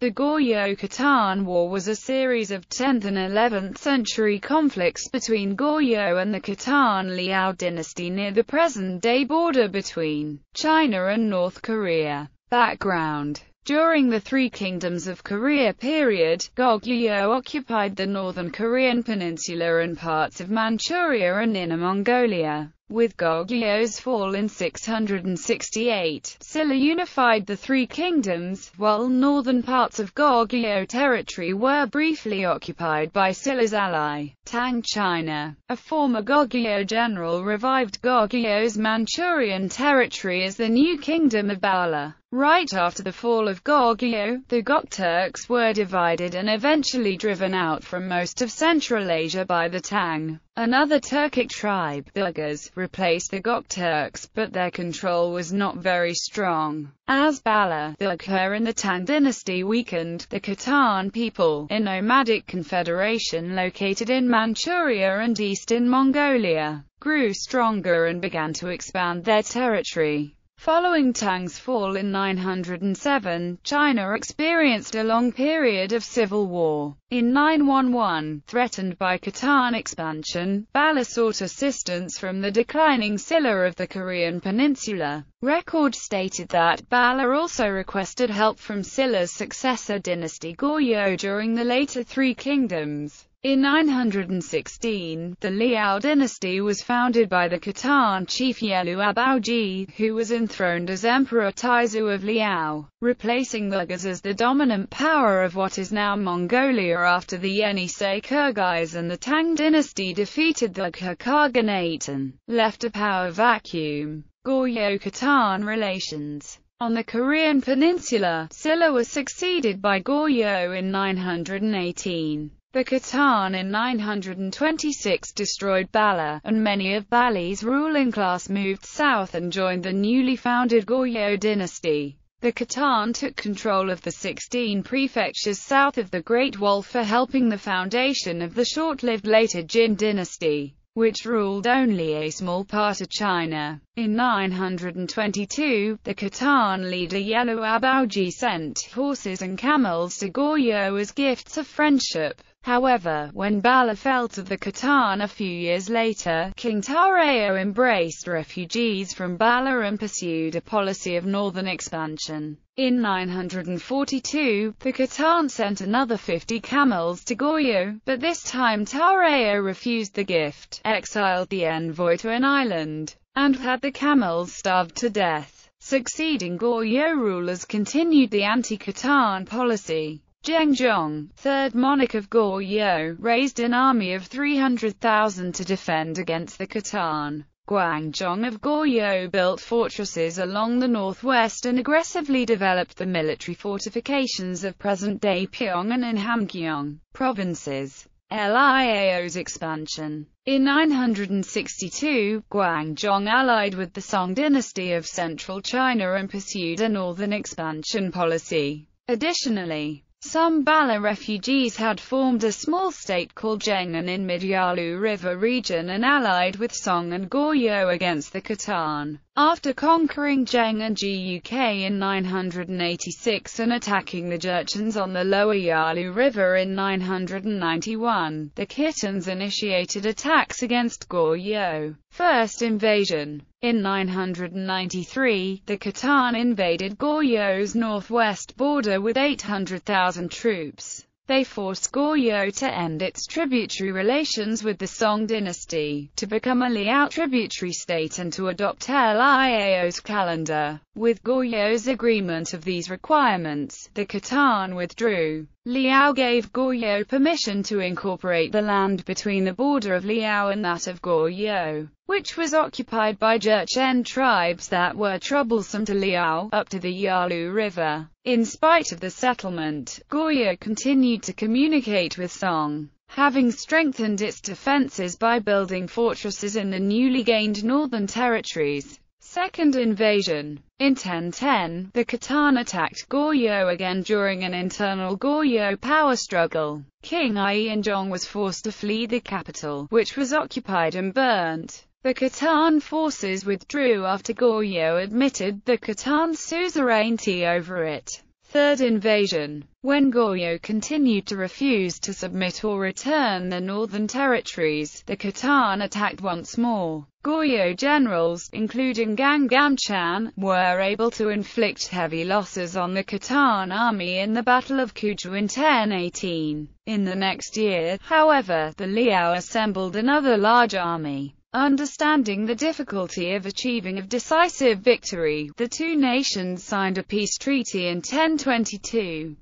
The Goryeo-Khitan War was a series of 10th and 11th century conflicts between Goryeo and the Khitan Liao dynasty near the present-day border between China and North Korea. Background: during the Three Kingdoms of Korea period, Goryeo occupied the northern Korean peninsula and parts of Manchuria and Inner Mongolia. With Goryeo's fall in 668, Silla unified the three kingdoms, while northern parts of Goryeo territory were briefly occupied by Silla's ally, Tang China. A former Goryeo general revived Goryeo's Manchurian territory as the new kingdom of Bala. Right after the fall of Goryeo, the Gokturks were divided and eventually driven out from most of Central Asia by the Tang. Another Turkic tribe, the Uyghurs, replaced the Gokturks, but their control was not very strong. As Bala, the Uyghur and the Tang dynasty weakened, the Khitan people, a nomadic confederation located in Manchuria and eastern Mongolia, grew stronger and began to expand their territory. Following Tang's fall in 907, China experienced a long period of civil war. In 911, threatened by Khitan expansion, Bala sought assistance from the declining Silla of the Korean peninsula. Records stated that Bala also requested help from Silla's successor dynasty Goryeo during the later Three Kingdoms. In 916, the Liao dynasty was founded by the Khitan chief Yelu Abaoji, who was enthroned as Emperor Taizu of Liao, replacing the Uyghurs as the dominant power of what is now Mongolia after the Yenisei Kyrgyz and the Tang dynasty defeated the Uyghur Khaganate and left a power vacuum. Goryeo-Khitan relations. On the Korean peninsula, Silla was succeeded by Goryeo in 918. The Khitan in 926 destroyed Bala, and many of Bali's ruling class moved south and joined the newly founded Goryeo dynasty. The Khitan took control of the 16 prefectures south of the Great Wall for helping the foundation of the short-lived later Jin dynasty, which ruled only a small part of China. In 922, the Khitan leader Yelu Abaoji sent horses and camels to Goryeo as gifts of friendship. However, when Bala fell to the Khitan a few years later, King Goryeo embraced refugees from Bala and pursued a policy of northern expansion. In 942, the Khitan sent another 50 camels to Goryeo, but this time Goryeo refused the gift, exiled the envoy to an island, and had the camels starved to death. Succeeding Goryeo rulers continued the anti-Khitan policy. Zhengzhong, third monarch of Goryeo, raised an army of 300,000 to defend against the Khitan. Gwangjong of Goryeo built fortresses along the northwest and aggressively developed the military fortifications of present-day Pyongan and Hamgyong provinces. Liao's expansion. In 962, Gwangjong allied with the Song dynasty of central China and pursued a northern expansion policy. Additionally, some Bala refugees had formed a small state called Zhengan in mid-Yalu River region and allied with Song and Goryeo against the Khitan. After conquering Zheng and Guk in 986 and attacking the Jurchens on the lower Yalu River in 991, the Khitans initiated attacks against Goryeo. First invasion. In 993, the Khitan invaded Goryeo's northwest border with 800,000 troops. They forced Goryeo to end its tributary relations with the Song dynasty, to become a Liao tributary state and to adopt Liao's calendar. With Goryeo's agreement of these requirements, the Khitan withdrew. Liao gave Goryeo permission to incorporate the land between the border of Liao and that of Goryeo, which was occupied by Jurchen tribes that were troublesome to Liao, up to the Yalu River. In spite of the settlement, Goryeo continued to communicate with Song, having strengthened its defenses by building fortresses in the newly gained northern territories. Second invasion. In 1010, the Khitan attacked Goryeo again during an internal Goryeo power struggle. King Ianzhong was forced to flee the capital, which was occupied and burnt. The Khitan forces withdrew after Goryeo admitted the Khitan's suzerainty over it. Third invasion. When Goryeo continued to refuse to submit or return the northern territories, the Khitan attacked once more. Goryeo generals, including Gang Gamchan, were able to inflict heavy losses on the Khitan army in the Battle of Kuju in 1018. In the next year, however, the Liao assembled another large army. Understanding the difficulty of achieving a decisive victory, the two nations signed a peace treaty in 1022.